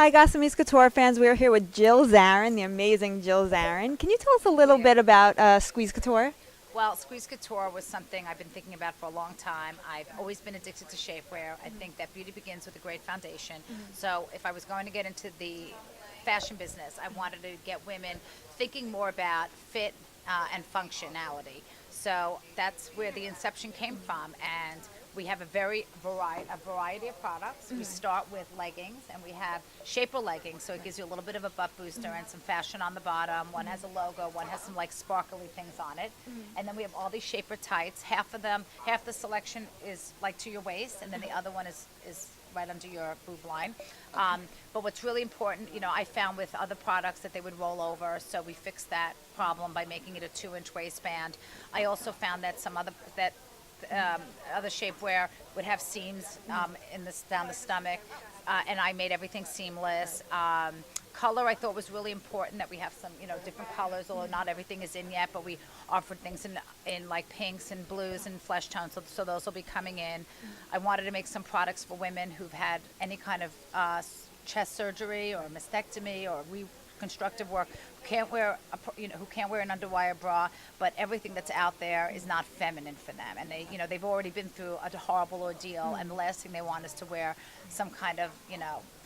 Hi, Gossame's Couture fans. We're here with Jill Zarin, the amazing Jill Zarin. Can you tell us a little bit about Squeeze Couture? Well, Squeeze Couture was something I've been thinking about for a long time. I've always been addicted to shapewear. I think that beauty begins with a great foundation. So if I was going to get into the fashion business, I wanted to get women thinking more about fit and functionality. So that's where the inception came from. And we have a variety of products. We start with leggings, and we have shaper leggings, so it gives you a little bit of a butt booster and some fashion on the bottom. One has a logo, one has some like sparkly things on it. And then we have all these shaper tights. Half the selection is like to your waist, and then the other one is right under your boob line. But what's really important, I found with other products that they would roll over, so we fixed that problem by making it a 2-inch waistband. I also found that other shapewear would have seams down the stomach, and I made everything seamless. Color I thought was really important, that we have some different colors, although not everything is in yet, but we offered things in like pinks and blues and flesh tones, so those will be coming in. I wanted to make some products for women who've had any kind of chest surgery or mastectomy or reconstructive work, who can't wear an underwire bra, but everything that's out there is not feminine for them, and they've already been through a horrible ordeal, and the last thing they want is to wear some kind of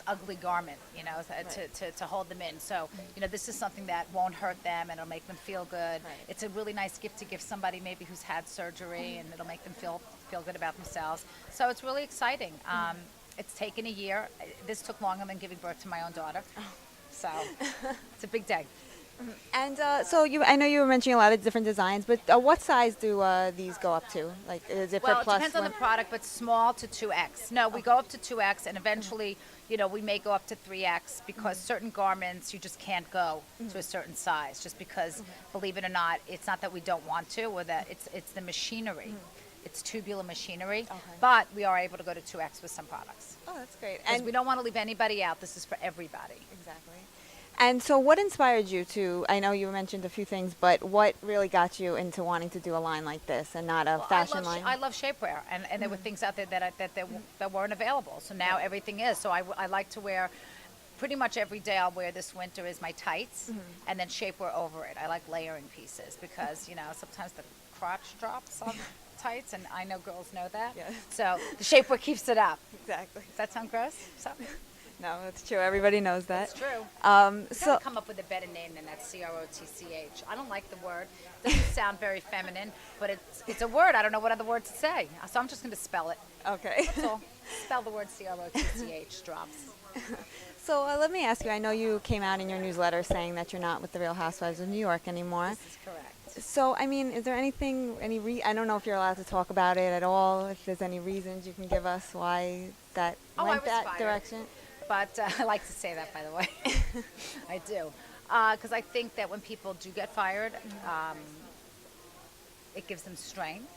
ugly garment, to hold them in. So, this is something that won't hurt them, and it'll make them feel good. Right. It's a really nice gift to give somebody maybe who's had surgery, and it'll make them feel good about themselves. So it's really exciting. It's taken a year. This took longer than giving birth to my own daughter. So it's a big day. And I know you were mentioning a lot of different designs, but what size do these go up to? Like, is it for plus? Well, it depends on the product, but small to 2X. No, we go up to 2X, and eventually, we may go up to 3X, because certain garments you just can't go to a certain size, just because, believe it or not, it's not that we don't want to, or that it's the machinery. It's tubular machinery, but we are able to go to 2X with some products. Oh, that's great. Because we don't want to leave anybody out. This is for everybody. Exactly. And so what inspired you to, I know you mentioned a few things, but what really got you into wanting to do a line like this and not a fashion line? I love shapewear, and there were things out there that weren't available. So now everything is. So I like to wear, pretty much every day I'll wear this winter is my tights, and then shapewear over it. I like layering pieces because, sometimes the crotch drops on tights, and I know girls know that. Yeah. So the shapewear keeps it up. Exactly. Does that sound gross? No, it's true. Everybody knows that. It's true. So come up with a better name than that, CROTCH. I don't like the word. It doesn't sound very feminine, but it's a word. I don't know what other word to say, so I'm just going to spell it. Okay. That's all. Spell the word CROTCH. Drops. So let me ask you. I know you came out in your newsletter saying that you're not with the Real Housewives of New York anymore. This is correct. So, I mean, is there anything, I don't know if you're allowed to talk about it at all, if there's any reasons you can give us why that went that direction? But I like to say that, by the way. I do. Because I think that when people do get fired, it gives them strength.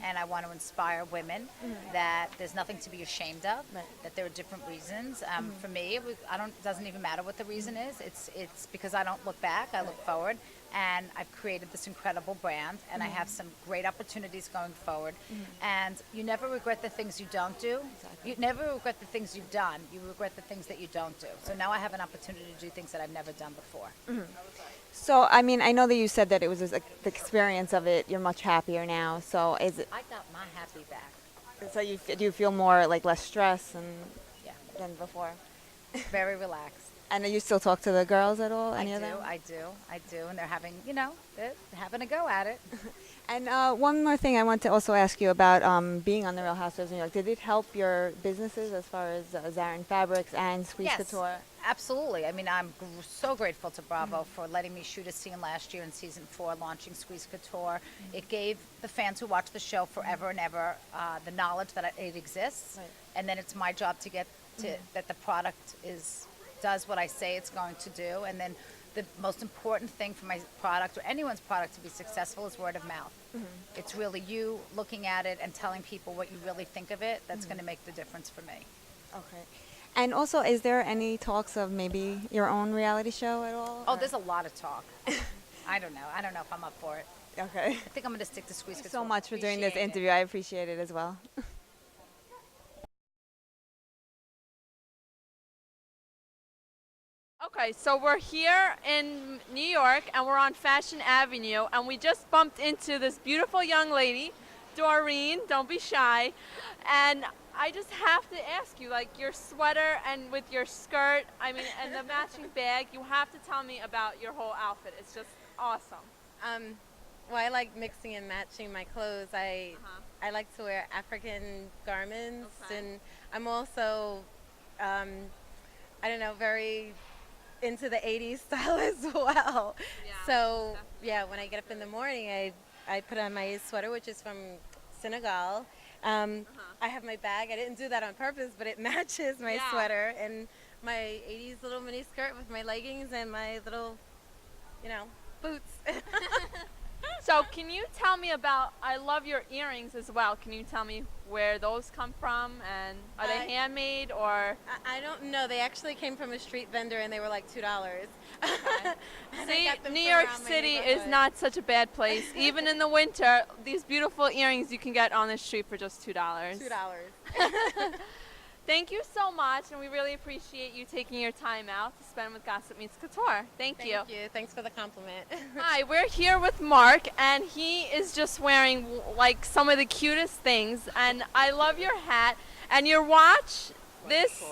And I want to inspire women that there's nothing to be ashamed of, that there are different reasons. For me, it doesn't even matter what the reason is. It's because I don't look back, I look forward. And I've created this incredible brand, and I have some great opportunities going forward. And you never regret the things you don't do. Exactly. You never regret the things you've done. You regret the things that you don't do. So now I have an opportunity to do things that I've never done before. So, I mean, I know that you said that it was just, the experience of it, you're much happier now. So is it? I got my happy back. So do you feel more, like, less stress than before? Very relaxed. And do you still talk to the girls at all? Any of them? I do, and they're having, they're having a go at it. And one more thing I want to also ask you about being on the Real Housewives of New York. Did it help your businesses as far as Zarin Fabrics and Squeeze Couture? Absolutely. I mean, I'm so grateful to Bravo for letting me shoot a scene last year in season 4, launching Squeeze Couture. It gave the fans who watch the show forever and ever the knowledge that it exists, and then it's my job to get to that the product does what I say it's going to do. And then the most important thing for my product, or anyone's product, to be successful is word of mouth. It's really you looking at it and telling people what you really think of it that's going to make the difference for me. Okay. And also, is there any talks of maybe your own reality show at all? Oh, there's a lot of talk. I don't know if I'm up for it. Okay. I think I'm going to stick to Squeeze Couture. Thanks so much for doing this interview. I appreciate it as well. Okay, so we're here in New York and we're on Fashion Avenue and we just bumped into this beautiful young lady, Doreen, don't be shy. And I just have to ask you, like your sweater and with your skirt, I mean, and the matching bag, you have to tell me about your whole outfit. It's just awesome. Um, well, I like mixing and matching my clothes. I like to wear African garments, Okay. and I'm also, um, I don't know, very into the 80s style as well. Yeah, So definitely. yeah, when I get up in the morning, I put on my sweater, which is from Senegal. I have my bag. I didn't do that on purpose, but it matches my Yeah. sweater and my 80s little mini skirt with my leggings and my little, boots. So can you tell me about, I love your earrings as well. Can you tell me where those come from and are they handmade or? I don't know. They actually came from a street vendor and they were like $2. Okay. And I See, got them New from York around my City is neighborhood. not such a bad place. Even in the winter, these beautiful earrings you can get on the street for just $2. $2. Thank you so much, and we really appreciate you taking your time out to spend with Gossip Meets Couture. Thank you. Thank you. Thanks for the compliment. Hi, we're here with Mark, and he is just wearing like some of the cutest things. And I love your hat and your watch. This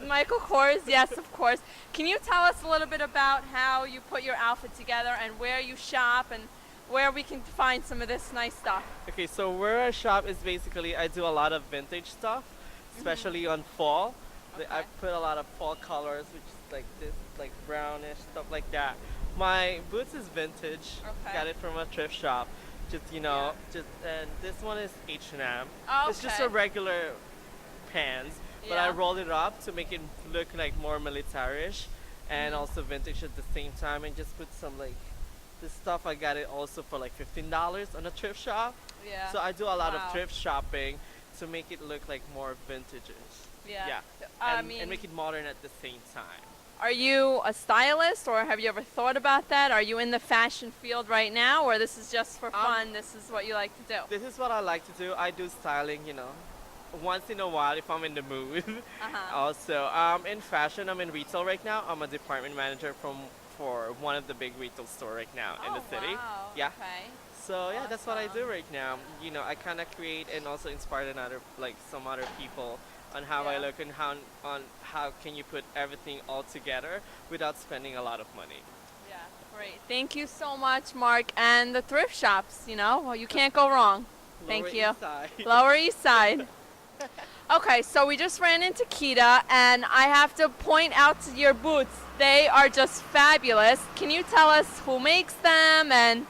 Michael Kors, yes, of course. Can you tell us a little bit about how you put your outfit together and where you shop and where we can find some of this nice stuff? Okay, so where I shop is basically I do a lot of vintage stuff, especially on fall. I Okay. put a lot of fall colors, which is like this, like brownish stuff like that. My boots is vintage. Okay. Got it from a thrift shop. Just and this one is H&M. It's just Okay. a regular pants, but I Yeah. rolled it up to make it look like more militarish, and also vintage at the same time, and just put some like this stuff. I got it also for like $15 on a thrift shop. Yeah. So I do a lot Wow. of thrift shopping to make it look like more vintages. Yeah. Yeah. I And, mean, and make it modern at the same time. are you a stylist or have you ever thought about that? Are you in the fashion field right now or this is just for fun? This is what you like to do? This is what I like to do. I do styling, once in a while if I'm in the mood. Uh-huh. Also, in fashion, I'm in retail right now. I'm a department manager for one of the big retail store right now in the city. Wow. Yeah. Okay. So yeah, that's what I do Awesome. right now. I kind of create and also inspire another like some other people on how I Yeah. look and how can you put everything all together without spending a lot of money. Yeah, great. Thank you so much, Mark. And the thrift shops, well, you can't go wrong. Thank Lower you. East Side. Lower East Side. Okay, so we just ran into Kita, and I have to point out to your boots. They are just fabulous. Can you tell us who makes them and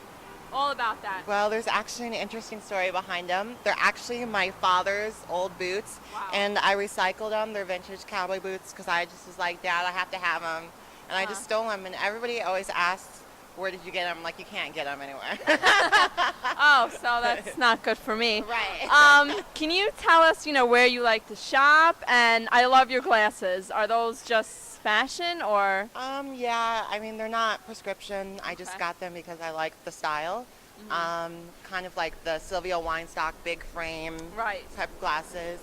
all about that? Well, there's actually an interesting story behind them. They're actually my father's old boots, Wow. and I recycled them. They're vintage cowboy boots because I just was like, Dad, I have to have them. And I just stole them, and everybody always asks, where did you get them? Like, you can't get them anywhere. Oh, so that's not good for me. Right. Can you tell us, where you like to shop? And I love your glasses. Are those just fashion or? Yeah, I mean, they're not prescription. I just Okay. got them because I like the style. Kind of like the Sylvia Weinstock big frame Right. type of glasses.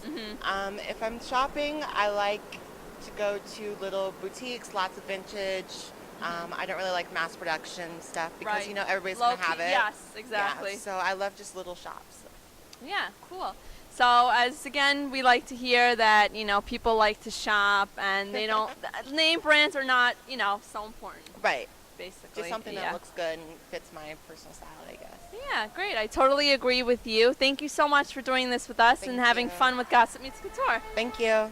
If I'm shopping, I like to go to little boutiques, lots of vintage. I don't really like mass production stuff because Right. everybody's Low gonna have key- it. Yes, Yeah, exactly. so I love just little shops. Yeah, cool. So as again, we like to hear that people like to shop and they don't. Name brands are not so important. Right. Basically, Just something yeah. that looks good and fits my personal style, I guess. Yeah, great. I totally agree with you. Thank you so much for doing this with us and Thank having you. fun with Gossip Meets Couture. Thank you.